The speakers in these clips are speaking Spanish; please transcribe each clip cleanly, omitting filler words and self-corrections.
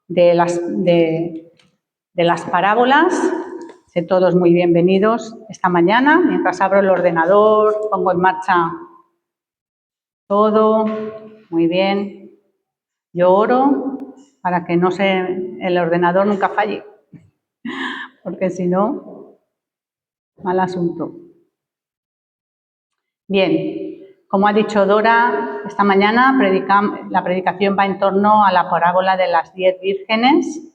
de las parábolas. Sean todos muy bienvenidos esta mañana. Mientras abro el ordenador, pongo en marcha todo. Muy bien. Yo oro para que el ordenador nunca falle, porque si no, mal asunto. Bien, como ha dicho Dora, esta mañana la predicación va en torno a la parábola de las 10 vírgenes.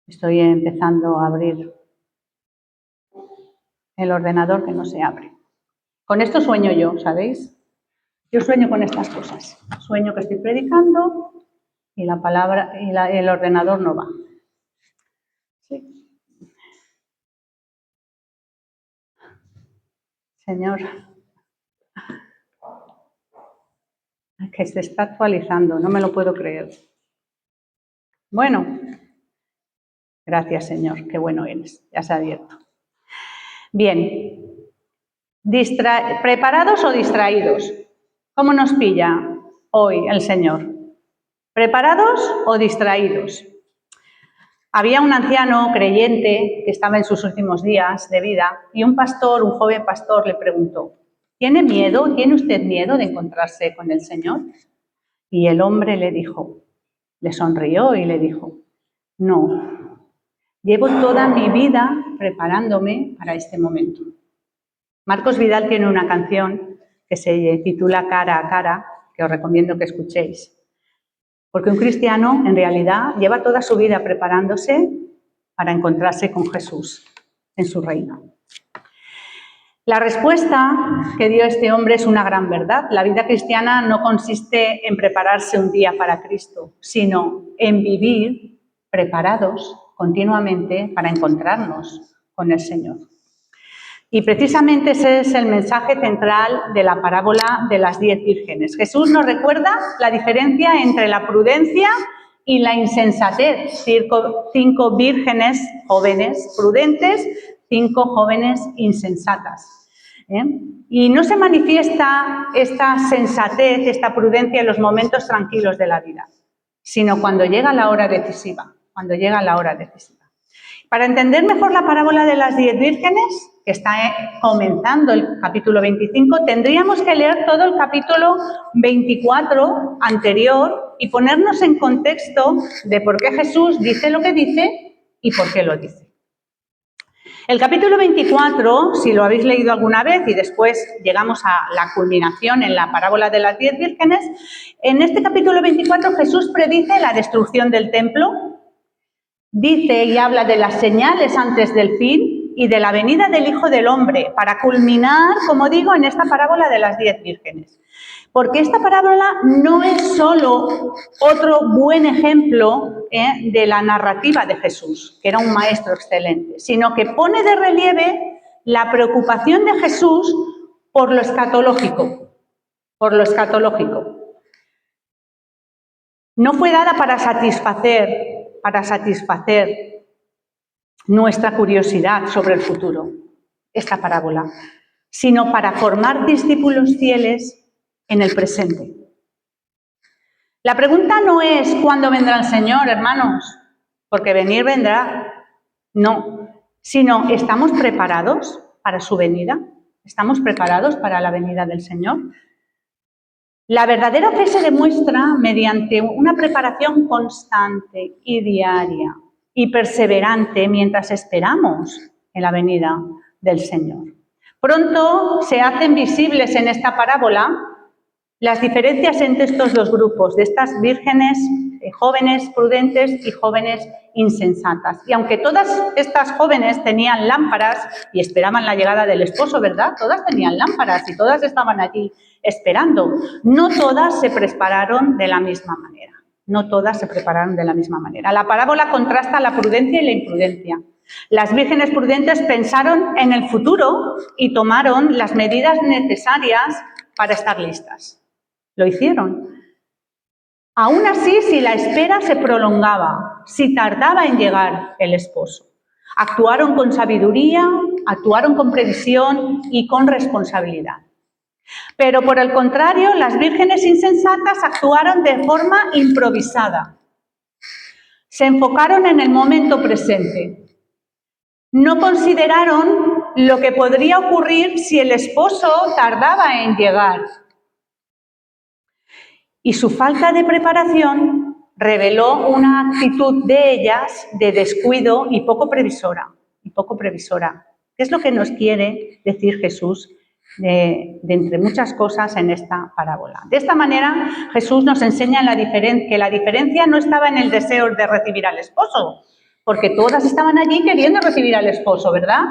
Estoy empezando a abrir el ordenador que no se abre. Con esto sueño yo, ¿sabéis? Yo sueño con estas cosas. Sueño que estoy predicando y la palabra y el ordenador no va. Sí. Señor, que se está actualizando, no me lo puedo creer. Bueno, gracias, Señor, qué bueno eres, ya se ha abierto. Bien, ¿preparados o distraídos? ¿Cómo nos pilla hoy el Señor? ¿Preparados o distraídos? Había un anciano creyente que estaba en sus últimos días de vida y un joven pastor, le preguntó: ¿tiene usted miedo de encontrarse con el Señor? Y el hombre le sonrió y le dijo: no, llevo toda mi vida preparándome para este momento. Marcos Vidal tiene una canción que se titula Cara a Cara, que os recomiendo que escuchéis. Porque un cristiano, en realidad, lleva toda su vida preparándose para encontrarse con Jesús en su reino. La respuesta que dio este hombre es una gran verdad. La vida cristiana no consiste en prepararse un día para Cristo, sino en vivir preparados continuamente para encontrarnos con el Señor. Y precisamente ese es el mensaje central de la parábola de las 10 vírgenes. Jesús nos recuerda la diferencia entre la prudencia y la insensatez. 5 vírgenes jóvenes prudentes, 5 jóvenes insensatas. Y no se manifiesta esta sensatez, esta prudencia en los momentos tranquilos de la vida, sino cuando llega la hora decisiva, Para entender mejor la parábola de las 10 vírgenes, que está comenzando el capítulo 25, tendríamos que leer todo el capítulo 24 anterior y ponernos en contexto de por qué Jesús dice lo que dice y por qué lo dice. El capítulo 24, si lo habéis leído alguna vez y después llegamos a la culminación en la parábola de las 10 vírgenes, en este capítulo 24 Jesús predice la destrucción del templo, dice y habla de las señales antes del fin y de la venida del Hijo del Hombre, para culminar, como digo, en esta parábola de las 10 vírgenes. Porque esta parábola no es solo otro buen ejemplo de la narrativa de Jesús, que era un maestro excelente, sino que pone de relieve la preocupación de Jesús por lo escatológico. No fue dada para satisfacer nuestra curiosidad sobre el futuro, esta parábola, sino para formar discípulos fieles en el presente. La pregunta no es ¿cuándo vendrá el Señor, hermanos? Porque venir vendrá. No, sino ¿estamos preparados para su venida? ¿Estamos preparados para la venida del Señor? La verdadera fe se demuestra mediante una preparación constante y diaria y perseverante mientras esperamos en la venida del Señor. Pronto se hacen visibles en esta parábola las diferencias entre estos dos grupos, de estas vírgenes jóvenes prudentes y jóvenes insensatas. Y aunque todas estas jóvenes tenían lámparas y esperaban la llegada del esposo, ¿verdad? Todas tenían lámparas y todas estaban allí esperando. No todas se prepararon de la misma manera. La parábola contrasta la prudencia y la imprudencia. Las vírgenes prudentes pensaron en el futuro y tomaron las medidas necesarias para estar listas. Lo hicieron. Aún así, si la espera se prolongaba, si tardaba en llegar el esposo, actuaron con sabiduría, actuaron con previsión y con responsabilidad. Pero por el contrario, las vírgenes insensatas actuaron de forma improvisada. Se enfocaron en el momento presente. No consideraron lo que podría ocurrir si el esposo tardaba en llegar. Y su falta de preparación reveló una actitud de ellas de descuido y poco previsora. ¿Qué es lo que nos quiere decir Jesús de entre muchas cosas en esta parábola? De esta manera, Jesús nos enseña que la diferencia no estaba en el deseo de recibir al esposo, porque todas estaban allí queriendo recibir al esposo, ¿verdad?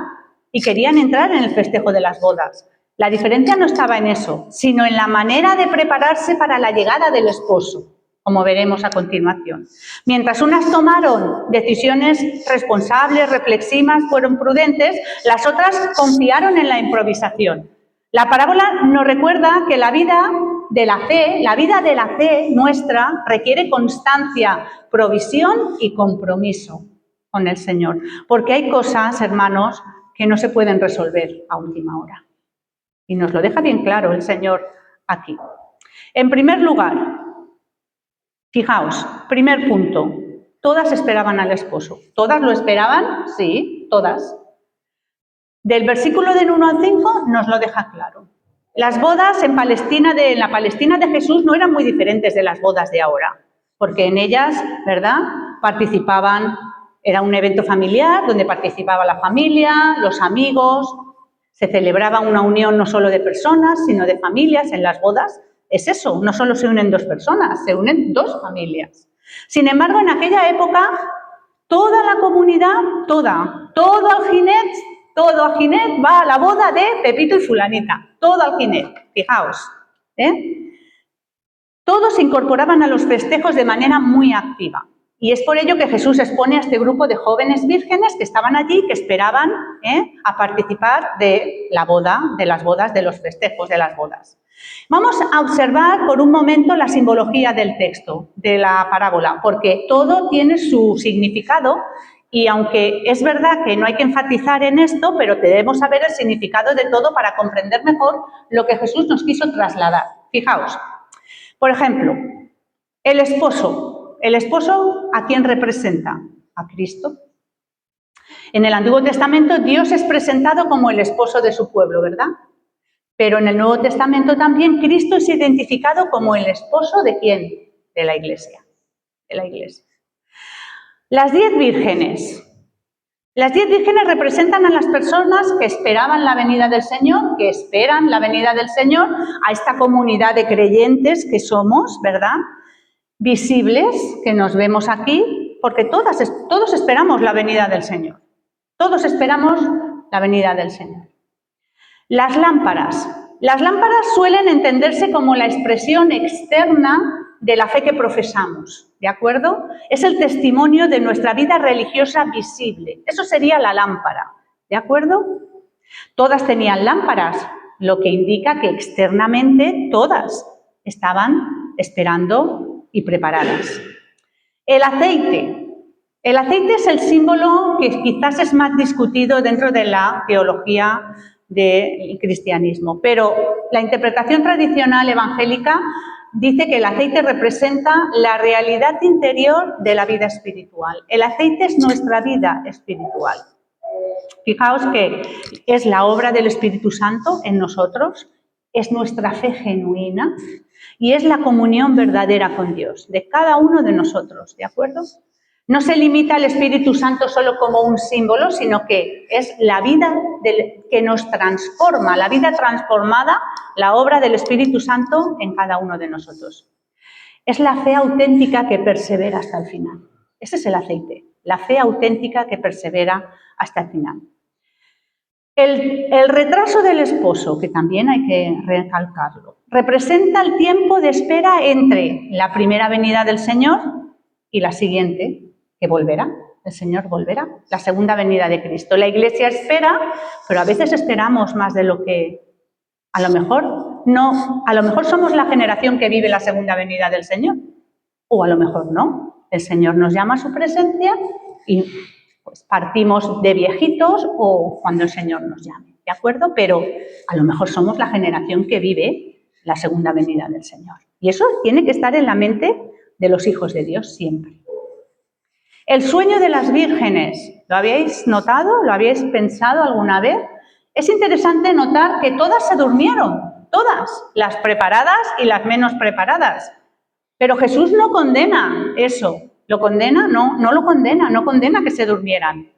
Y querían entrar en el festejo de las bodas. La diferencia no estaba en eso, sino en la manera de prepararse para la llegada del esposo, como veremos a continuación. Mientras unas tomaron decisiones responsables, reflexivas, fueron prudentes, las otras confiaron en la improvisación. La parábola nos recuerda que la vida de la fe nuestra requiere constancia, provisión y compromiso con el Señor, porque hay cosas, hermanos, que no se pueden resolver a última hora. Y nos lo deja bien claro el Señor aquí. En primer lugar, fijaos, primer punto, todas esperaban al esposo. ¿Todas lo esperaban? Sí, todas. Del versículo del 1 al 5 nos lo deja claro. Las bodas en la Palestina de Jesús no eran muy diferentes de las bodas de ahora, porque en ellas, ¿verdad?, participaban, era un evento familiar donde participaba la familia, los amigos. Se celebraba una unión no solo de personas, sino de familias en las bodas. Es eso, no solo se unen dos personas, se unen dos familias. Sin embargo, en aquella época, toda la comunidad, todo Alginet va a la boda de Pepito y Fulanita, todo Alginet, fijaos. Todos se incorporaban a los festejos de manera muy activa. Y es por ello que Jesús expone a este grupo de jóvenes vírgenes que estaban allí, que esperaban a participar de la boda, de las bodas, de los festejos de las bodas. Vamos a observar por un momento la simbología del texto, de la parábola, porque todo tiene su significado y aunque es verdad que no hay que enfatizar en esto, pero debemos saber el significado de todo para comprender mejor lo que Jesús nos quiso trasladar. Fijaos, por ejemplo, el esposo. ¿El esposo a quién representa? A Cristo. En el Antiguo Testamento Dios es presentado como el esposo de su pueblo, ¿verdad? Pero en el Nuevo Testamento también Cristo es identificado como el esposo ¿de quién? De la Iglesia. De la Iglesia. Las 10 vírgenes. Las 10 vírgenes representan a las personas que esperaban la venida del Señor, que esperan la venida del Señor, a esta comunidad de creyentes que somos, ¿verdad?, visibles, que nos vemos aquí, porque todos esperamos la venida del Señor. Todos esperamos la venida del Señor. Las lámparas. Las lámparas suelen entenderse como la expresión externa de la fe que profesamos, ¿de acuerdo? Es el testimonio de nuestra vida religiosa visible. Eso sería la lámpara, ¿de acuerdo? Todas tenían lámparas, lo que indica que externamente todas estaban esperando y preparadas. El aceite. El aceite es el símbolo que quizás es más discutido dentro de la teología del cristianismo, pero la interpretación tradicional evangélica dice que el aceite representa la realidad interior de la vida espiritual. El aceite es nuestra vida espiritual. Fijaos que es la obra del Espíritu Santo en nosotros, es nuestra fe genuina y es la comunión verdadera con Dios, de cada uno de nosotros, ¿de acuerdo? No se limita al Espíritu Santo solo como un símbolo, sino que es la vida que nos transforma, la vida transformada, la obra del Espíritu Santo en cada uno de nosotros. Es la fe auténtica que persevera hasta el final. Ese es el aceite, la fe auténtica que persevera hasta el final. El retraso del esposo, que también hay que recalcarlo, representa el tiempo de espera entre la primera venida del Señor y la siguiente, que volverá. El Señor volverá, la segunda venida de Cristo. La Iglesia espera, pero a veces esperamos más de lo que a lo mejor no. A lo mejor somos la generación que vive la segunda venida del Señor, o a lo mejor no. El Señor nos llama a su presencia y pues partimos de viejitos o cuando el Señor nos llame. ¿de acuerdo? Pero a lo mejor somos la generación que vive la segunda venida del Señor. Y eso tiene que estar en la mente de los hijos de Dios siempre. El sueño de las vírgenes, ¿lo habíais notado? ¿Lo habíais pensado alguna vez? Es interesante notar que todas se durmieron, todas, las preparadas y las menos preparadas. Pero Jesús no condena eso. ¿Lo condena? No, no lo condena, no condena que se durmieran.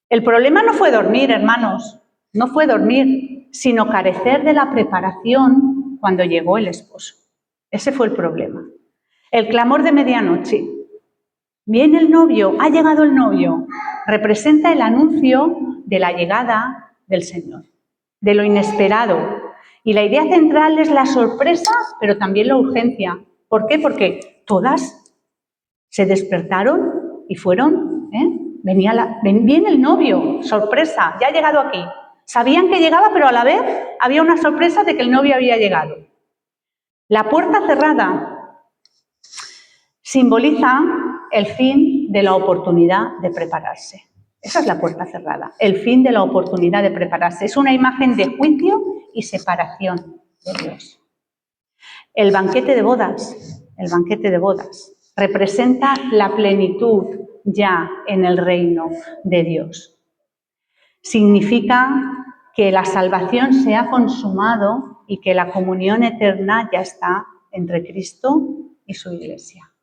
El problema no fue dormir, hermanos, no fue dormir, sino carecer de la preparación cuando llegó el esposo. Ese fue el problema. El clamor de medianoche. Viene el novio, ha llegado el novio. Representa el anuncio de la llegada del Señor, de lo inesperado. Y la idea central es la sorpresa, pero también la urgencia. ¿Por qué? Porque todas se despertaron y fueron, viene el novio, sorpresa, ya ha llegado aquí. Sabían que llegaba, pero a la vez había una sorpresa de que el novio había llegado. La puerta cerrada simboliza el fin de la oportunidad de prepararse. Esa es la puerta cerrada, el fin de la oportunidad de prepararse. Es una imagen de juicio y separación de Dios. El banquete de bodas, representa la plenitud ya en el reino de Dios. Significa que la salvación se ha consumado y que la comunión eterna ya está entre Cristo y su Iglesia.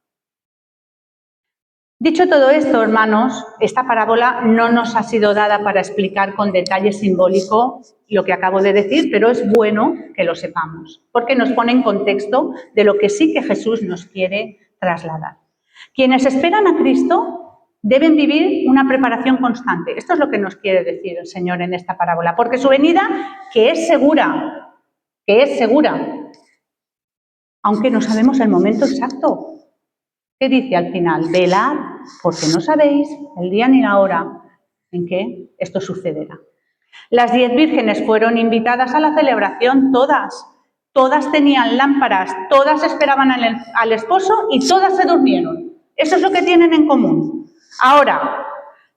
Dicho todo esto, hermanos, esta parábola no nos ha sido dada para explicar con detalle simbólico lo que acabo de decir, pero es bueno que lo sepamos, porque nos pone en contexto de lo que sí que Jesús nos quiere trasladar. Quienes esperan a Cristo deben vivir una preparación constante. Esto es lo que nos quiere decir el Señor en esta parábola, porque su venida, que es segura, aunque no sabemos el momento exacto. ¿Qué dice al final? Velad, porque no sabéis el día ni la hora en que esto sucederá. Las 10 vírgenes fueron invitadas a la celebración, todas tenían lámparas, todas esperaban al esposo y todas se durmieron. Eso es lo que tienen en común. Ahora,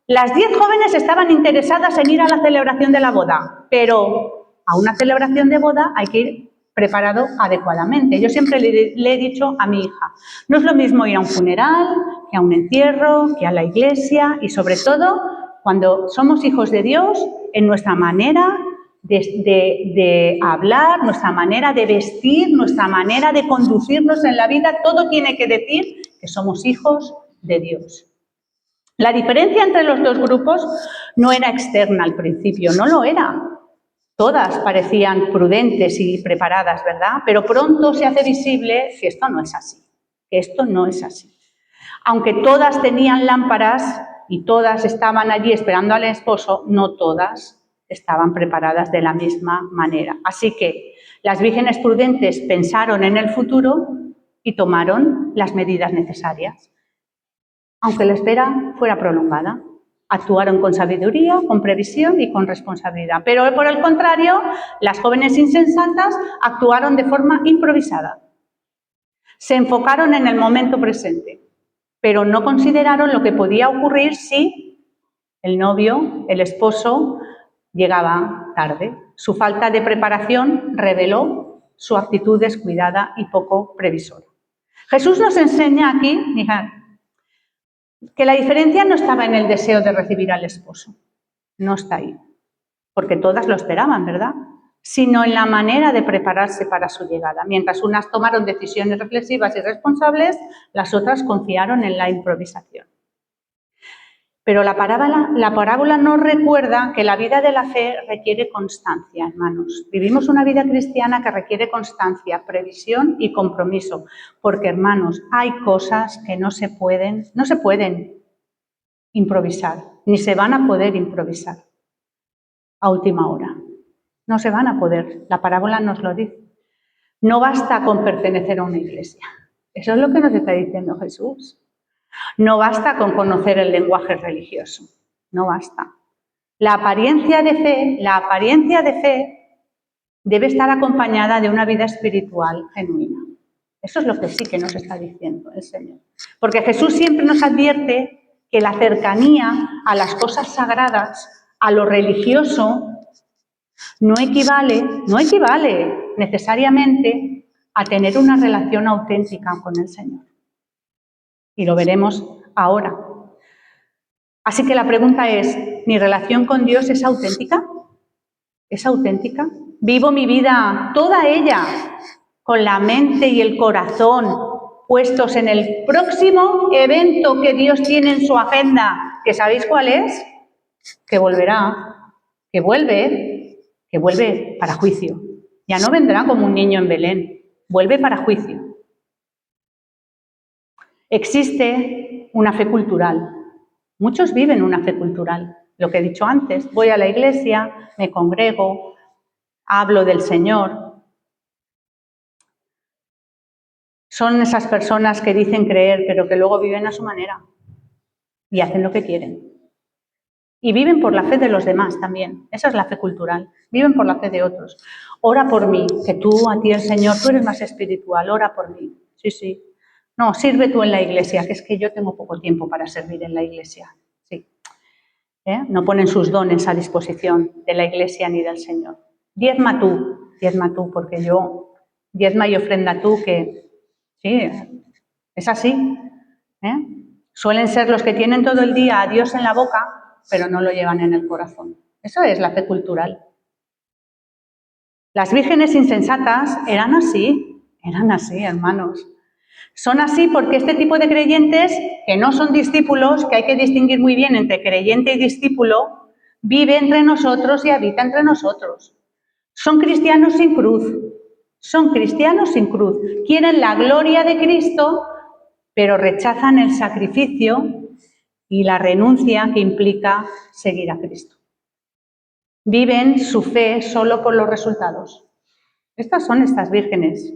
las 10 jóvenes estaban interesadas en ir a la celebración de la boda, pero a una celebración de boda hay que ir preparado adecuadamente. Yo siempre le he dicho a mi hija, no es lo mismo ir a un funeral, que a un entierro, que a la iglesia y sobre todo cuando somos hijos de Dios, en nuestra manera de hablar, nuestra manera de vestir, nuestra manera de conducirnos en la vida, todo tiene que decir que somos hijos de Dios. La diferencia entre los dos grupos no era externa al principio, no lo era. Todas parecían prudentes y preparadas, ¿verdad? Pero pronto se hace visible que esto no es así, Aunque todas tenían lámparas y todas estaban allí esperando al esposo, no todas estaban preparadas de la misma manera. Así que las vírgenes prudentes pensaron en el futuro y tomaron las medidas necesarias, aunque la espera fuera prolongada. Actuaron con sabiduría, con previsión y con responsabilidad. Pero por el contrario, las jóvenes insensatas actuaron de forma improvisada. Se enfocaron en el momento presente, pero no consideraron lo que podía ocurrir si el novio, el esposo, llegaba tarde. Su falta de preparación reveló su actitud descuidada y poco previsora. Jesús nos enseña aquí, mirad, que la diferencia no estaba en el deseo de recibir al esposo, no está ahí, porque todas lo esperaban, ¿verdad? Sino en la manera de prepararse para su llegada. Mientras unas tomaron decisiones reflexivas y responsables, las otras confiaron en la improvisación. Pero la parábola nos recuerda que la vida de la fe requiere constancia, hermanos. Vivimos una vida cristiana que requiere constancia, previsión y compromiso. Porque, hermanos, hay cosas que no se pueden improvisar, ni se van a poder improvisar a última hora. No se van a poder. La parábola nos lo dice. No basta con pertenecer a una iglesia. Eso es lo que nos está diciendo Jesús. No basta con conocer el lenguaje religioso, no basta. La apariencia de fe debe estar acompañada de una vida espiritual genuina. Eso es lo que sí que nos está diciendo el Señor. Porque Jesús siempre nos advierte que la cercanía a las cosas sagradas, a lo religioso, no equivale necesariamente a tener una relación auténtica con el Señor. Y lo veremos ahora. Así que la pregunta es, ¿mi relación con Dios es auténtica? ¿Es auténtica? ¿Vivo mi vida, toda ella, con la mente y el corazón puestos en el próximo evento que Dios tiene en su agenda? ¿Que sabéis cuál es? Que volverá, que vuelve para juicio. Ya no vendrá como un niño en Belén, vuelve para juicio. Existe una fe cultural. Muchos viven una fe cultural. Lo que he dicho antes, voy a la iglesia, me congrego, hablo del Señor. Son esas personas que dicen creer, pero que luego viven a su manera y hacen lo que quieren. Y viven por la fe de los demás también. Esa es la fe cultural. Viven por la fe de otros. Ora por mí, que a ti el Señor, tú eres más espiritual, ora por mí. Sí, sí. No, sirve tú en la iglesia, que es que yo tengo poco tiempo para servir en la iglesia. Sí. No ponen sus dones a disposición de la iglesia ni del Señor. Diezma tú, porque yo, diezma y ofrenda tú, que sí, es así. Suelen ser los que tienen todo el día a Dios en la boca, pero no lo llevan en el corazón. Eso es la fe cultural. Las vírgenes insensatas eran así, hermanos. Son así porque este tipo de creyentes, que no son discípulos, que hay que distinguir muy bien entre creyente y discípulo, vive entre nosotros y habita entre nosotros. Son cristianos sin cruz, quieren la gloria de Cristo, pero rechazan el sacrificio y la renuncia que implica seguir a Cristo. Viven su fe solo por los resultados. Estas son estas vírgenes.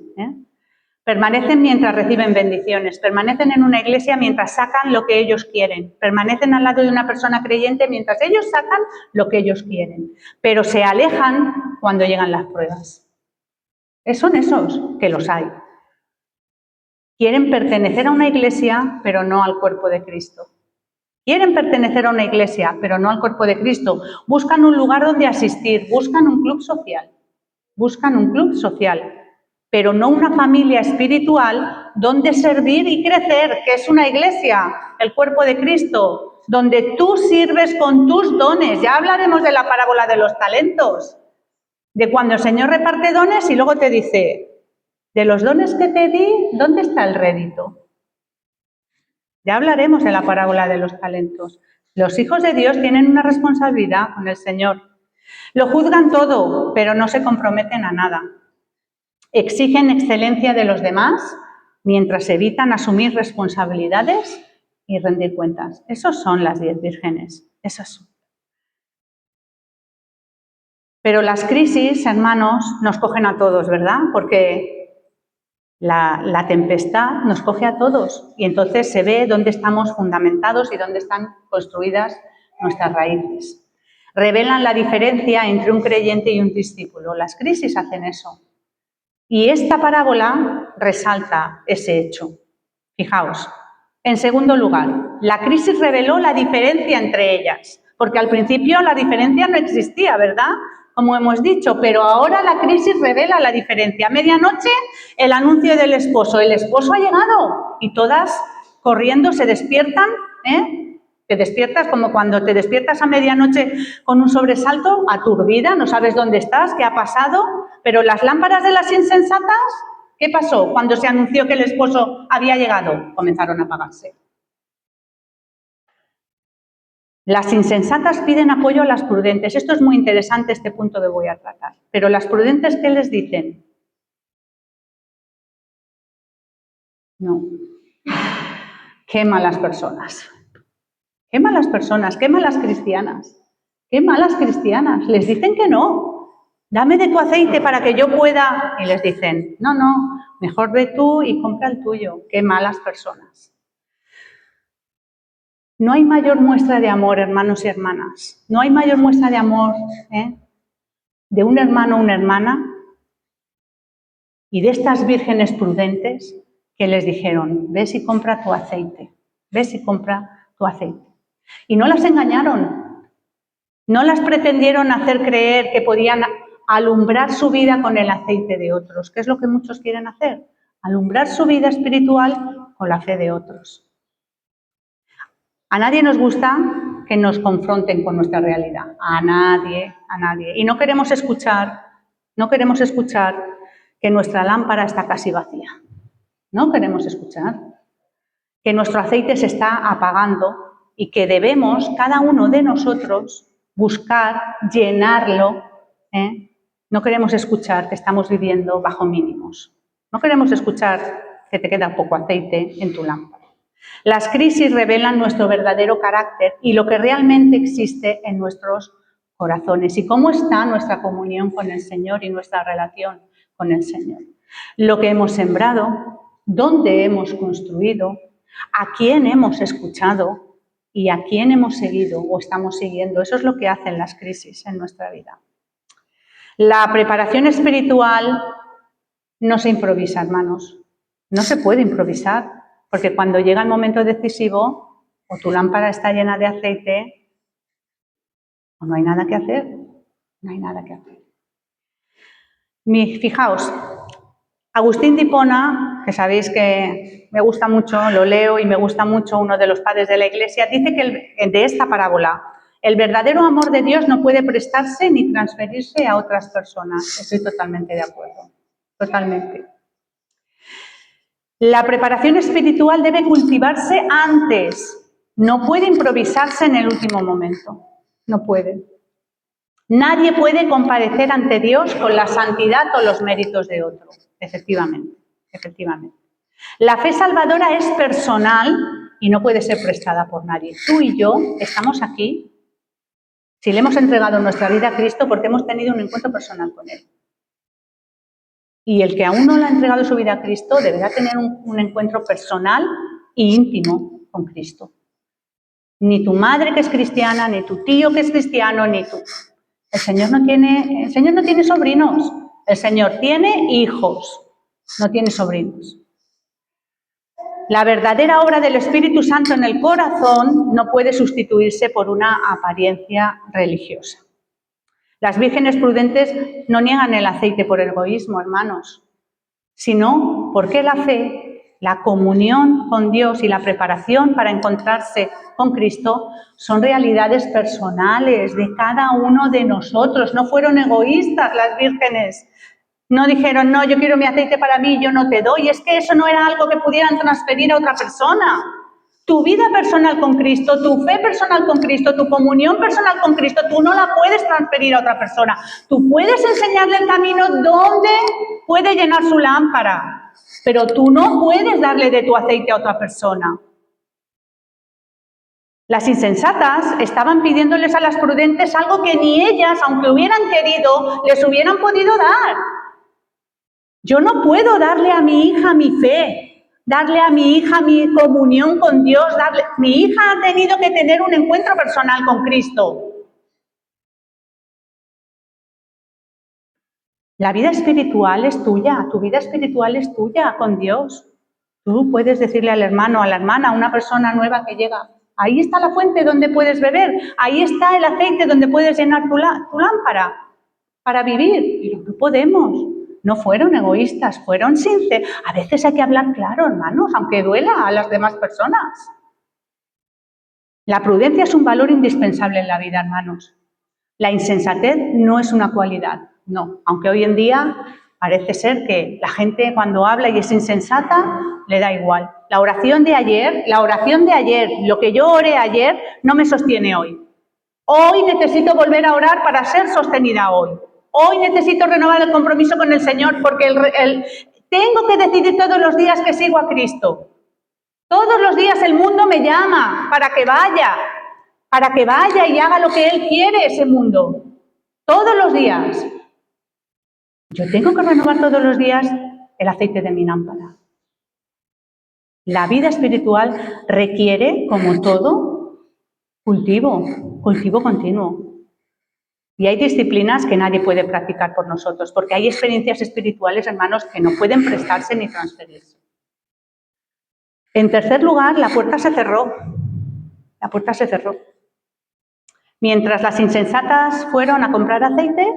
Permanecen mientras reciben bendiciones, permanecen en una iglesia mientras sacan lo que ellos quieren, permanecen al lado de una persona creyente mientras ellos sacan lo que ellos quieren, pero se alejan cuando llegan las pruebas. Son esos, que los hay. Quieren pertenecer a una iglesia, pero no al cuerpo de Cristo. Quieren pertenecer a una iglesia, pero no al cuerpo de Cristo. Buscan un lugar donde asistir, buscan un club social, pero no una familia espiritual donde servir y crecer, que es una iglesia, el cuerpo de Cristo, donde tú sirves con tus dones. Ya hablaremos de la parábola de los talentos, de cuando el Señor reparte dones y luego te dice, de los dones que te di, ¿dónde está el rédito? Ya hablaremos de la parábola de los talentos. Los hijos de Dios tienen una responsabilidad con el Señor. Lo juzgan todo, pero no se comprometen a nada. Exigen excelencia de los demás mientras evitan asumir responsabilidades y rendir cuentas. Esos son las 10 vírgenes. Esas son. Pero las crisis, hermanos, nos cogen a todos, ¿verdad? Porque la tempestad nos coge a todos y entonces se ve dónde estamos fundamentados y dónde están construidas nuestras raíces. Revelan la diferencia entre un creyente y un discípulo. Las crisis hacen eso. Y esta parábola resalta ese hecho. Fijaos. En segundo lugar, la crisis reveló la diferencia entre ellas, porque al principio la diferencia no existía, ¿verdad? Como hemos dicho, pero ahora la crisis revela la diferencia. A medianoche, el anuncio del esposo. El esposo ha llegado y todas corriendo se despiertan, Te despiertas como cuando te despiertas a medianoche con un sobresalto, aturdida, no sabes dónde estás, qué ha pasado, pero las lámparas de las insensatas, ¿qué pasó cuando se anunció que el esposo había llegado? Comenzaron a apagarse. Las insensatas piden apoyo a las prudentes. Esto es muy interesante, este punto que voy a tratar. Pero las prudentes, ¿qué les dicen? No. Qué malas personas. Qué malas personas, qué malas cristianas. Qué malas cristianas. Les dicen que no. Dame de tu aceite para que yo pueda. Y les dicen, no, mejor ve tú y compra el tuyo. Qué malas personas. No hay mayor muestra de amor, hermanos y hermanas. No hay mayor muestra de amor de un hermano o una hermana y de estas vírgenes prudentes que les dijeron, ves y compra tu aceite, ves y compra tu aceite. Y no las engañaron. No las pretendieron hacer creer que podían alumbrar su vida con el aceite de otros, que es lo que muchos quieren hacer, alumbrar su vida espiritual con la fe de otros. A nadie nos gusta que nos confronten con nuestra realidad, a nadie. Y no queremos escuchar que nuestra lámpara está casi vacía. No queremos escuchar que nuestro aceite se está apagando y que debemos, cada uno de nosotros, buscar llenarlo. No queremos escuchar que estamos viviendo bajo mínimos. No queremos escuchar que te queda poco aceite en tu lámpara. Las crisis revelan nuestro verdadero carácter y lo que realmente existe en nuestros corazones y cómo está nuestra comunión con el Señor y nuestra relación con el Señor. Lo que hemos sembrado, dónde hemos construido, a quién hemos escuchado y a quién hemos seguido o estamos siguiendo. Eso es lo que hacen las crisis en nuestra vida. La preparación espiritual no se improvisa, hermanos. No se puede improvisar, porque cuando llega el momento decisivo, o tu lámpara está llena de aceite, o no hay nada que hacer. No hay nada que hacer. Fijaos, Agustín de Hipona, que sabéis que me gusta mucho, lo leo y me gusta mucho, uno de los padres de la Iglesia, dice que de esta parábola, el verdadero amor de Dios no puede prestarse ni transferirse a otras personas. Estoy totalmente de acuerdo, totalmente. La preparación espiritual debe cultivarse antes, no puede improvisarse en el último momento, no puede. Nadie puede comparecer ante Dios con la santidad o los méritos de otro, efectivamente. La fe salvadora es personal y no puede ser prestada por nadie. Tú y yo estamos aquí, si le hemos entregado nuestra vida a Cristo, porque hemos tenido un encuentro personal con Él. Y el que aún no le ha entregado su vida a Cristo deberá tener un encuentro personal e íntimo con Cristo. Ni tu madre que es cristiana, ni tu tío que es cristiano, ni tú. El Señor no tiene sobrinos, el Señor tiene hijos, no tiene sobrinos. La verdadera obra del Espíritu Santo en el corazón no puede sustituirse por una apariencia religiosa. Las vírgenes prudentes no niegan el aceite por egoísmo, hermanos, sino porque la fe, la comunión con Dios y la preparación para encontrarse con Cristo son realidades personales de cada uno de nosotros. No fueron egoístas las vírgenes. No dijeron, no, yo quiero mi aceite para mí, yo no te doy. Es que eso no era algo que pudieran transferir a otra persona. Tu vida personal con Cristo, tu fe personal con Cristo, tu comunión personal con Cristo, tú no la puedes transferir a otra persona. Tú puedes enseñarle el camino donde puede llenar su lámpara, pero tú no puedes darle de tu aceite a otra persona. Las insensatas estaban pidiéndoles a las prudentes algo que ni ellas, aunque hubieran querido, les hubieran podido dar. Yo no puedo darle a mi hija mi fe, darle a mi hija mi comunión con Dios, mi hija ha tenido que tener un encuentro personal con Cristo. La vida espiritual es tuya, tu vida espiritual es tuya con Dios. Tú puedes decirle al hermano, a la hermana, a una persona nueva que llega, ahí está la fuente donde puedes beber, ahí está el aceite donde puedes llenar tu lámpara para vivir. Pero no podemos. No fueron egoístas, fueron sinceros. A veces hay que hablar claro, hermanos, aunque duela a las demás personas. La prudencia es un valor indispensable en la vida, hermanos. La insensatez no es una cualidad, no. Aunque hoy en día parece ser que la gente cuando habla y es insensata, le da igual. La oración de ayer, lo que yo oré ayer, no me sostiene hoy. Hoy necesito volver a orar para ser sostenida hoy. Hoy necesito renovar el compromiso con el Señor porque tengo que decidir todos los días que sigo a Cristo. Todos los días el mundo me llama para que vaya y haga lo que Él quiere ese mundo. Todos los días. Yo tengo que renovar todos los días el aceite de mi lámpara. La vida espiritual requiere, como todo, cultivo continuo. Y hay disciplinas que nadie puede practicar por nosotros, porque hay experiencias espirituales, hermanos, que no pueden prestarse ni transferirse. En tercer lugar, la puerta se cerró. La puerta se cerró. Mientras las insensatas fueron a comprar aceite,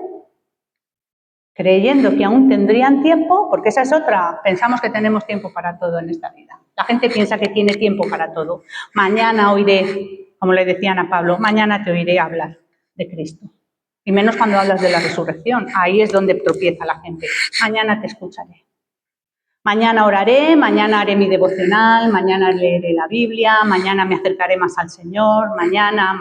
creyendo que aún tendrían tiempo, porque esa es otra, pensamos que tenemos tiempo para todo en esta vida. La gente piensa que tiene tiempo para todo. Mañana oiré, como le decían a Pablo, mañana te oiré hablar de Cristo. Y menos cuando hablas de la resurrección, ahí es donde tropieza la gente. Mañana te escucharé. Mañana oraré, mañana haré mi devocional, mañana leeré la Biblia, mañana me acercaré más al Señor, mañana,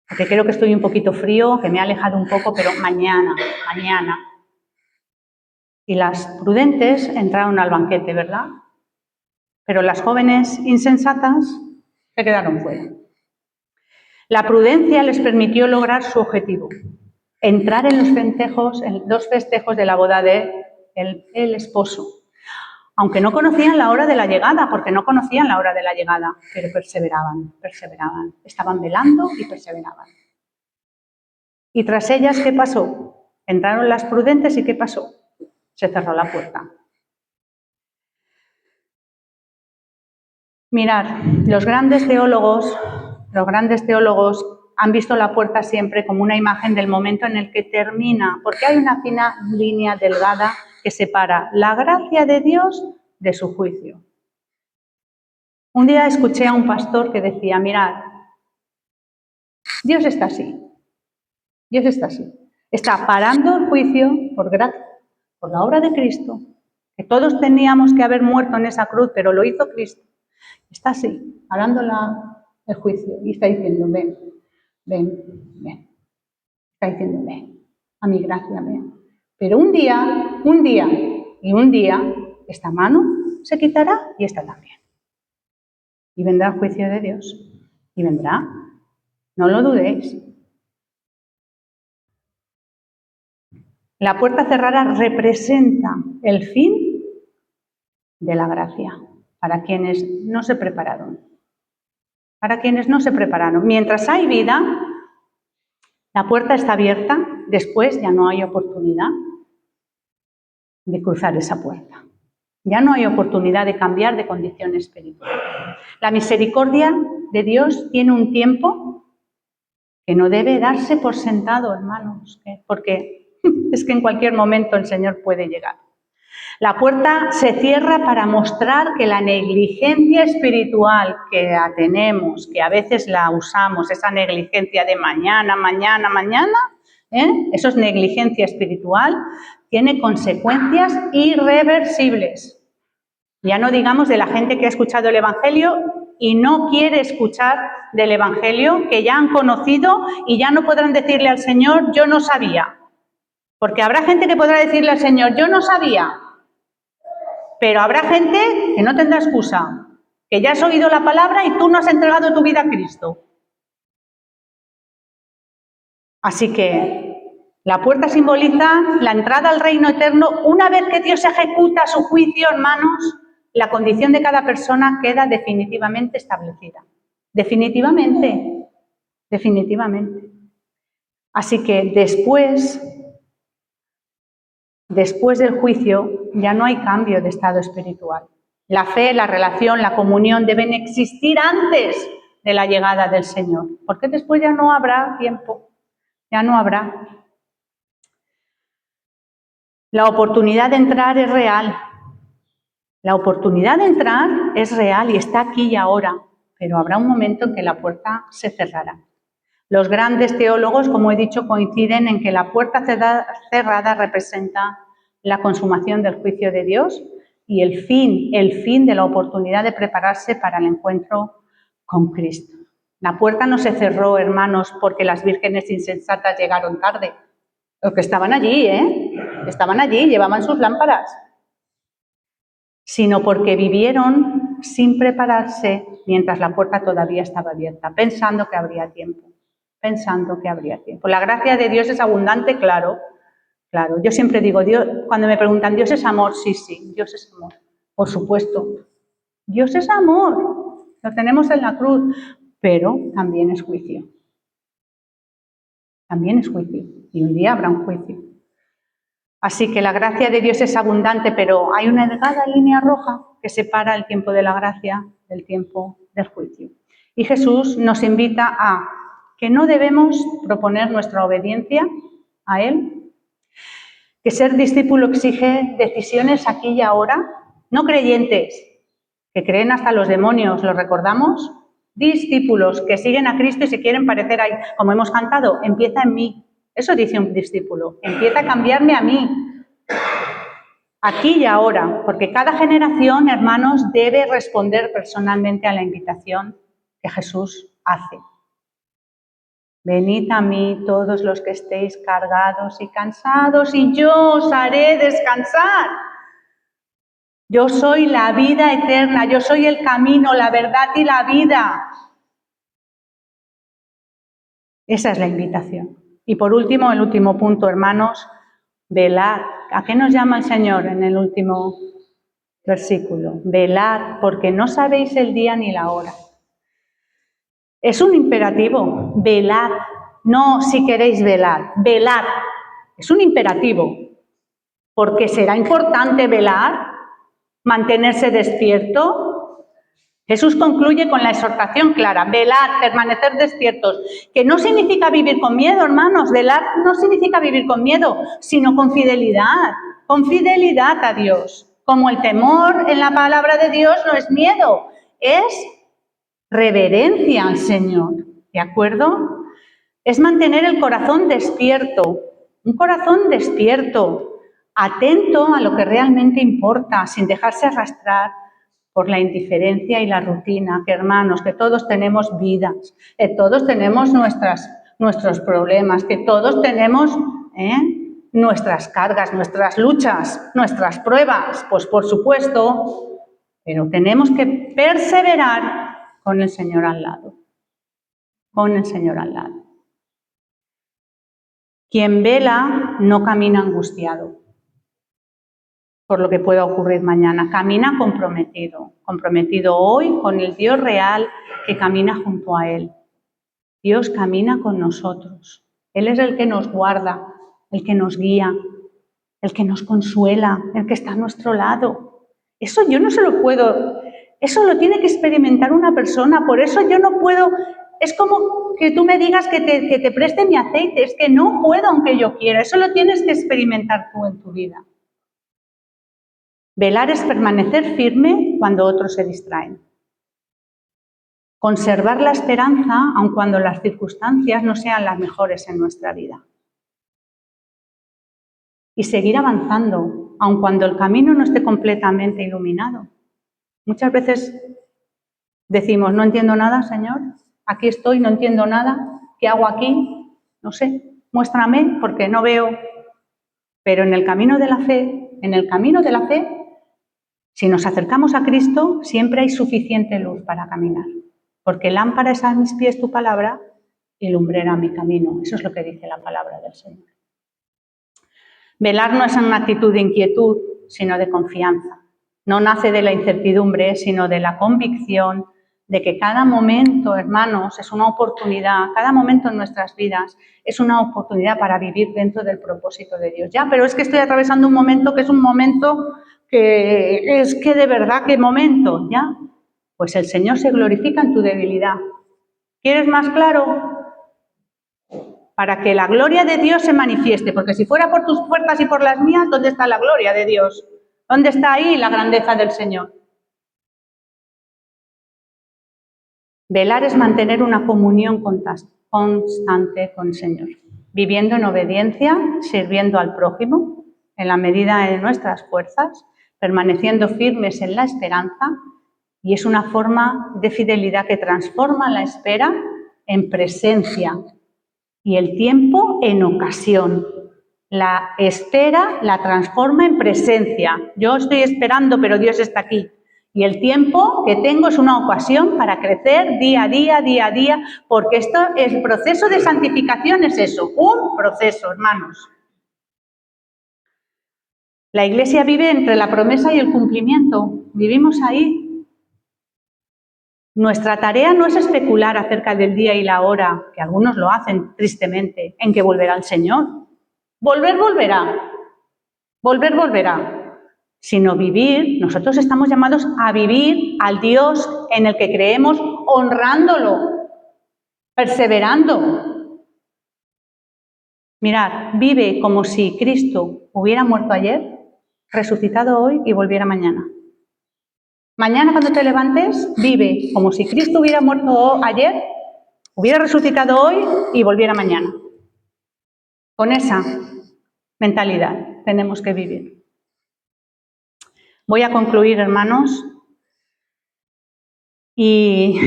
porque creo que estoy un poquito frío, que me he alejado un poco, pero mañana. Y las prudentes entraron al banquete, ¿verdad? Pero las jóvenes insensatas se quedaron fuera. La prudencia les permitió lograr su objetivo, entrar en los festejos de la boda de el esposo, aunque no conocían la hora de la llegada, pero perseveraban, estaban velando y perseveraban. Y tras ellas, ¿qué pasó? Entraron las prudentes y ¿qué pasó? Se cerró la puerta. Mirad, los grandes teólogos han visto la puerta siempre como una imagen del momento en el que termina, porque hay una fina línea delgada que separa la gracia de Dios de su juicio. Un día escuché a un pastor que decía, mirad, Dios está así, está parando el juicio por gracia, por la obra de Cristo, que todos teníamos que haber muerto en esa cruz, pero lo hizo Cristo. Está así, parando el juicio y está diciendo, ven. Está diciendo, ven, a mi gracia, ven. Pero un día, esta mano se quitará y esta también. Y vendrá el juicio de Dios. Y vendrá, no lo dudéis. La puerta cerrada representa el fin de la gracia para quienes no se prepararon. Mientras hay vida, la puerta está abierta, después ya no hay oportunidad de cruzar esa puerta. Ya no hay oportunidad de cambiar de condición espiritual. La misericordia de Dios tiene un tiempo que no debe darse por sentado, hermanos, porque es que en cualquier momento el Señor puede llegar. La puerta se cierra para mostrar que la negligencia espiritual que tenemos, que a veces la usamos, esa negligencia de mañana, eso es negligencia espiritual, tiene consecuencias irreversibles. Ya no digamos de la gente que ha escuchado el Evangelio y no quiere escuchar del Evangelio, que ya han conocido y ya no podrán decirle al Señor, yo no sabía. Porque habrá gente que podrá decirle al Señor, yo no sabía. Pero habrá gente que no tendrá excusa, que ya has oído la palabra y tú no has entregado tu vida a Cristo. Así que la puerta simboliza la entrada al reino eterno. Una vez que Dios ejecuta su juicio, hermanos, la condición de cada persona queda definitivamente establecida. Definitivamente. Así que después del juicio ya no hay cambio de estado espiritual. La fe, la relación, la comunión deben existir antes de la llegada del Señor, porque después ya no habrá tiempo, ya no habrá. La oportunidad de entrar es real. Y está aquí y ahora, pero habrá un momento en que la puerta se cerrará. Los grandes teólogos, como he dicho, coinciden en que la puerta cerrada representa la consumación del juicio de Dios y el fin de la oportunidad de prepararse para el encuentro con Cristo. La puerta no se cerró, hermanos, porque las vírgenes insensatas llegaron tarde. Los que estaban allí, llevaban sus lámparas. Sino porque vivieron sin prepararse mientras la puerta todavía estaba abierta, pensando que habría tiempo. La gracia de Dios es abundante, claro. Yo siempre digo, Dios, cuando me preguntan, ¿Dios es amor? Sí, Dios es amor. Por supuesto. Dios es amor. Lo tenemos en la cruz. Pero también es juicio. Y un día habrá un juicio. Así que la gracia de Dios es abundante, pero hay una delgada línea roja que separa el tiempo de la gracia del tiempo del juicio. Y Jesús nos invita a que no debemos proponer nuestra obediencia a Él, que ser discípulo exige decisiones aquí y ahora, no creyentes, que creen hasta los demonios, ¿lo recordamos? Discípulos que siguen a Cristo y se quieren parecer a Él. Como hemos cantado, empieza en mí. Eso dice un discípulo, empieza a cambiarme a mí, aquí y ahora, porque cada generación, hermanos, debe responder personalmente a la invitación que Jesús hace. Venid a mí todos los que estéis cargados y cansados, y yo os haré descansar. Yo soy la vida eterna, yo soy el camino, la verdad y la vida. Esa es la invitación. Y por último, el último punto, hermanos, velad. ¿A qué nos llama el Señor en el último versículo? Velad, porque no sabéis el día ni la hora. Es un imperativo, velad. No si queréis velar, velad. Es un imperativo, porque será importante velar, mantenerse despierto. Jesús concluye con la exhortación clara, velad, permanecer despiertos, que no significa vivir con miedo, hermanos, velar no significa vivir con miedo, sino con fidelidad a Dios. Como el temor en la palabra de Dios no es miedo, es reverencia al Señor, ¿de acuerdo? Es mantener el corazón despierto, un corazón despierto, atento a lo que realmente importa, sin dejarse arrastrar por la indiferencia y la rutina, que hermanos, que todos tenemos vidas, que todos tenemos nuestros problemas, que todos tenemos nuestras cargas, nuestras luchas, nuestras pruebas, pues por supuesto, pero tenemos que perseverar con el Señor al lado, con el Señor al lado. Quien vela no camina angustiado por lo que pueda ocurrir mañana, camina comprometido hoy con el Dios real que camina junto a Él. Dios camina con nosotros. Él es el que nos guarda, el que nos guía, el que nos consuela, el que está a nuestro lado. Eso yo no se lo puedo, eso lo tiene que experimentar una persona, por eso yo no puedo. Es como que tú me digas que te preste mi aceite, es que no puedo aunque yo quiera, eso lo tienes que experimentar tú en tu vida. Velar es permanecer firme cuando otros se distraen. Conservar la esperanza aun cuando las circunstancias no sean las mejores en nuestra vida. Y seguir avanzando, aun cuando el camino no esté completamente iluminado. Muchas veces decimos, no entiendo nada, Señor, aquí estoy, no entiendo nada, ¿qué hago aquí? No sé, muéstrame porque no veo. Pero en el camino de la fe, si nos acercamos a Cristo, siempre hay suficiente luz para caminar, porque lámpara es a mis pies tu palabra y lumbrera mi camino. Eso es lo que dice la palabra del Señor. Velar no es una actitud de inquietud, sino de confianza. No nace de la incertidumbre, sino de la convicción de que cada momento, hermanos, es una oportunidad, cada momento en nuestras vidas es una oportunidad para vivir dentro del propósito de Dios. Ya, pero es que estoy atravesando un momento que es un momento que es que de verdad, ¿qué momento? Ya, pues el Señor se glorifica en tu debilidad. ¿Quieres más claro? Para que la gloria de Dios se manifieste, porque si fuera por tus fuerzas y por las mías, ¿dónde está la gloria de Dios? ¿Dónde está ahí la grandeza del Señor? Velar es mantener una comunión constante con el Señor, viviendo en obediencia, sirviendo al prójimo, en la medida de nuestras fuerzas, permaneciendo firmes en la esperanza, y es una forma de fidelidad que transforma la espera en presencia y el tiempo en ocasión. La espera la transforma en presencia. Yo estoy esperando, pero Dios está aquí. Y el tiempo que tengo es una ocasión para crecer día a día, porque el proceso de santificación es eso, un proceso, hermanos. La Iglesia vive entre la promesa y el cumplimiento. Vivimos ahí. Nuestra tarea no es especular acerca del día y la hora, que algunos lo hacen tristemente, en que volverá el Señor. Volver, volverá. Sino vivir, nosotros estamos llamados a vivir al Dios en el que creemos, honrándolo. perseverando. Mirad, vive como si Cristo hubiera muerto ayer, resucitado hoy y volviera mañana. Mañana cuando te levantes, vive como si Cristo hubiera muerto ayer, hubiera resucitado hoy y volviera mañana. Con esa mentalidad tenemos que vivir. Voy a concluir, hermanos, y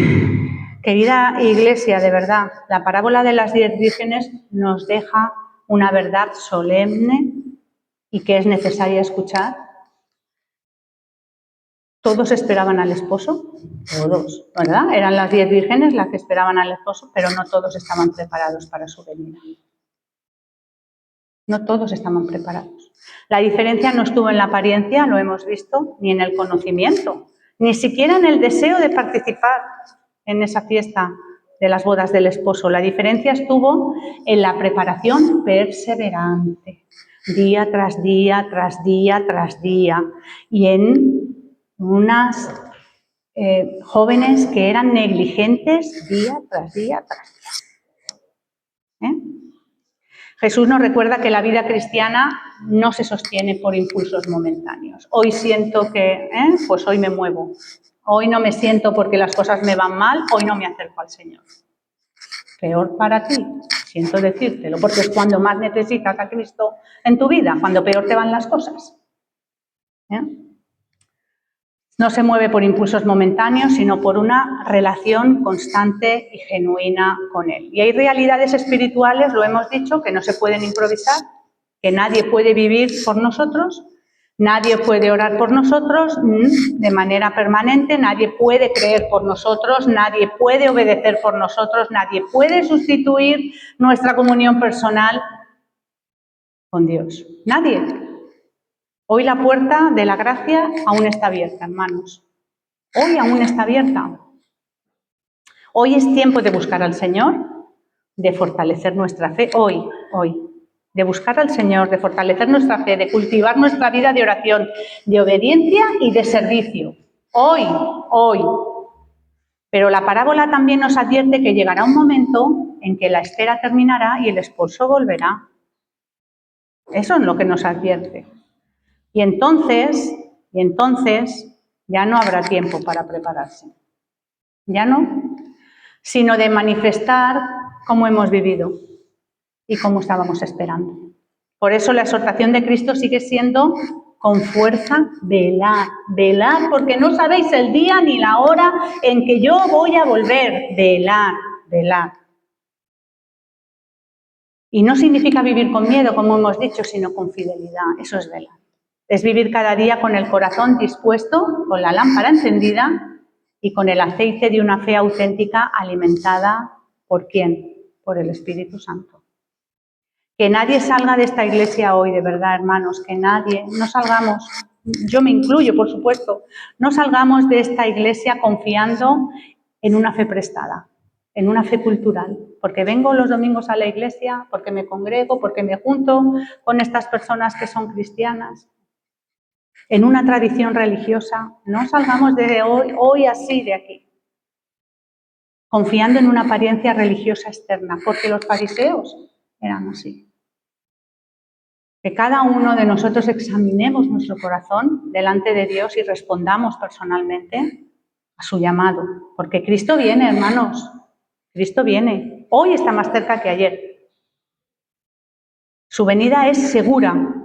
querida Iglesia, de verdad, la parábola de las 10 vírgenes nos deja una verdad solemne y que es necesaria escuchar. Todos esperaban al esposo, todos, ¿verdad? Eran las 10 vírgenes las que esperaban al esposo, pero no todos estaban preparados para su venida. No todos estaban preparados. La diferencia no estuvo en la apariencia, lo hemos visto, ni en el conocimiento, ni siquiera en el deseo de participar en esa fiesta de las bodas del esposo. La diferencia estuvo en la preparación perseverante, día tras día, tras día, tras día, y en unas jóvenes que eran negligentes día tras día tras día. Jesús nos recuerda que la vida cristiana no se sostiene por impulsos momentáneos. Hoy siento que, pues hoy me muevo. Hoy no me siento porque las cosas me van mal, hoy no me acerco al Señor. Peor para ti, siento decírtelo, porque es cuando más necesitas a Cristo en tu vida, cuando peor te van las cosas. No se mueve por impulsos momentáneos, sino por una relación constante y genuina con Él. Y hay realidades espirituales, lo hemos dicho, que no se pueden improvisar, que nadie puede vivir por nosotros, nadie puede orar por nosotros de manera permanente, nadie puede creer por nosotros, nadie puede obedecer por nosotros, nadie puede sustituir nuestra comunión personal con Dios. Nadie. Hoy la puerta de la gracia aún está abierta, hermanos. Hoy aún está abierta. Hoy es tiempo de buscar al Señor, de fortalecer nuestra fe. Hoy. De buscar al Señor, de fortalecer nuestra fe, de cultivar nuestra vida de oración, de obediencia y de servicio. Hoy. Pero la parábola también nos advierte que llegará un momento en que la espera terminará y el esposo volverá. Eso es lo que nos advierte. Y entonces ya no habrá tiempo para prepararse. Ya no, sino de manifestar cómo hemos vivido y cómo estábamos esperando. Por eso la exhortación de Cristo sigue siendo con fuerza, velad, porque no sabéis el día ni la hora en que yo voy a volver. Velad. Y no significa vivir con miedo, como hemos dicho, sino con fidelidad. Eso es velar. Es vivir cada día con el corazón dispuesto, con la lámpara encendida y con el aceite de una fe auténtica alimentada ¿por quién? Por el Espíritu Santo. Que nadie salga de esta iglesia hoy, de verdad, hermanos, que nadie, no salgamos, yo me incluyo, por supuesto, no salgamos de esta iglesia confiando en una fe prestada, en una fe cultural, porque vengo los domingos a la iglesia, porque me congrego, porque me junto con estas personas que son cristianas, en una tradición religiosa. No salgamos de hoy así de aquí, confiando en una apariencia religiosa externa, porque los fariseos eran así. Que cada uno de nosotros examinemos nuestro corazón delante de Dios y respondamos personalmente a su llamado, porque Cristo viene, hermanos, Cristo viene. Hoy está más cerca que ayer. Su venida es segura.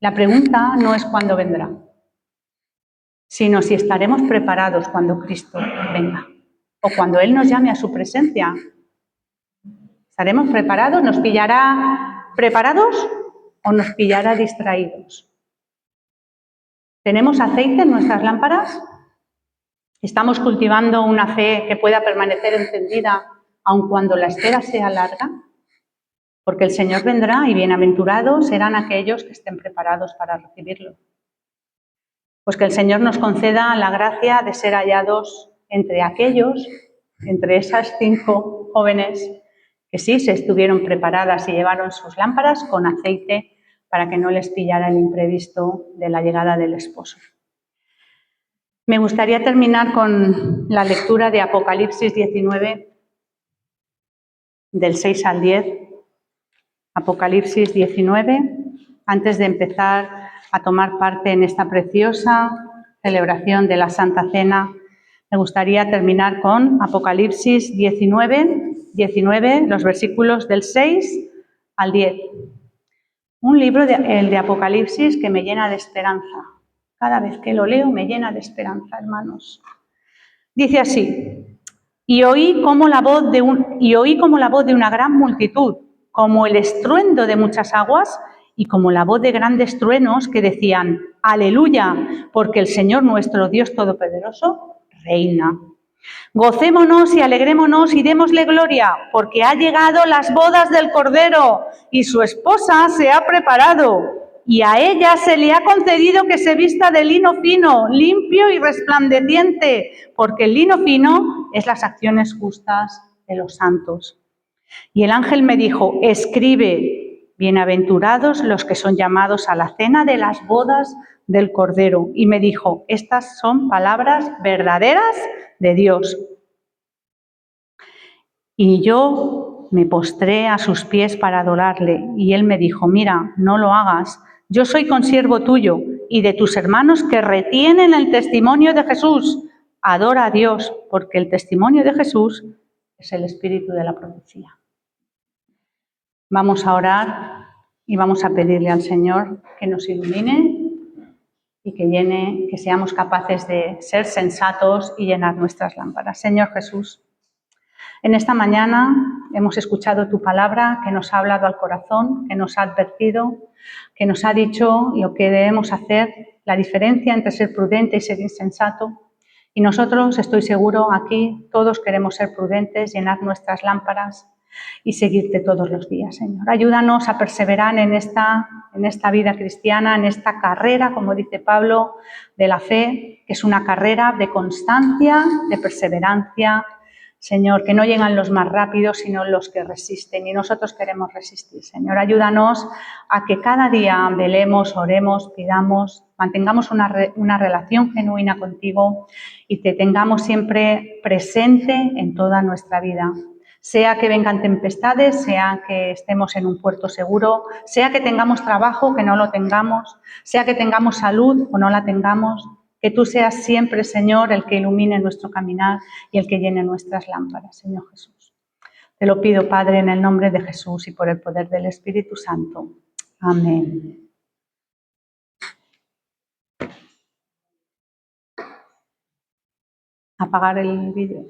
La pregunta no es cuándo vendrá, sino si estaremos preparados cuando Cristo venga o cuando Él nos llame a su presencia. ¿Estaremos preparados? ¿Nos pillará preparados o nos pillará distraídos? ¿Tenemos aceite en nuestras lámparas? ¿Estamos cultivando una fe que pueda permanecer encendida aun cuando la espera sea larga? Porque el Señor vendrá y bienaventurados serán aquellos que estén preparados para recibirlo. Pues que el Señor nos conceda la gracia de ser hallados entre aquellos, entre esas 5 jóvenes que sí se estuvieron preparadas y llevaron sus lámparas con aceite para que no les pillara el imprevisto de la llegada del esposo. Me gustaría terminar con la lectura de Apocalipsis 19, del 6 al 10, Apocalipsis 19, antes de empezar a tomar parte en esta preciosa celebración de la Santa Cena. Me gustaría terminar con Apocalipsis 19, los versículos del 6 al 10. Un libro, el de Apocalipsis, que me llena de esperanza. Cada vez que lo leo me llena de esperanza, hermanos. Dice así: y oí como la voz de una gran multitud, como el estruendo de muchas aguas y como la voz de grandes truenos que decían: aleluya, porque el Señor nuestro Dios Todopoderoso reina. Gocémonos y alegrémonos y démosle gloria, porque ha llegado las bodas del Cordero y su esposa se ha preparado, y a ella se le ha concedido que se vista de lino fino, limpio y resplandeciente, porque el lino fino es las acciones justas de los santos. Y el ángel me dijo: escribe, bienaventurados los que son llamados a la cena de las bodas del Cordero. Y me dijo: estas son palabras verdaderas de Dios. Y yo me postré a sus pies para adorarle, y él me dijo: mira, no lo hagas, yo soy consiervo tuyo y de tus hermanos que retienen el testimonio de Jesús. Adora a Dios, porque el testimonio de Jesús es el espíritu de la profecía. Vamos a orar y vamos a pedirle al Señor que nos ilumine y que seamos capaces de ser sensatos y llenar nuestras lámparas. Señor Jesús, en esta mañana hemos escuchado tu palabra que nos ha hablado al corazón, que nos ha advertido, que nos ha dicho lo que debemos hacer, la diferencia entre ser prudente y ser insensato. Y nosotros, estoy seguro, aquí todos queremos ser prudentes, llenar nuestras lámparas y seguirte todos los días, Señor. Ayúdanos a perseverar en esta vida cristiana, en esta carrera, como dice Pablo, de la fe, que es una carrera de constancia, de perseverancia. Señor, que no llegan los más rápidos, sino los que resisten, y nosotros queremos resistir. Señor, ayúdanos a que cada día velemos, oremos, pidamos, mantengamos una relación genuina contigo y te tengamos siempre presente en toda nuestra vida. Sea que vengan tempestades, sea que estemos en un puerto seguro, sea que tengamos trabajo, que no lo tengamos, sea que tengamos salud o no la tengamos, que tú seas siempre, Señor, el que ilumine nuestro caminar y el que llene nuestras lámparas, Señor Jesús. Te lo pido, Padre, en el nombre de Jesús y por el poder del Espíritu Santo. Amén. Apagar el vídeo.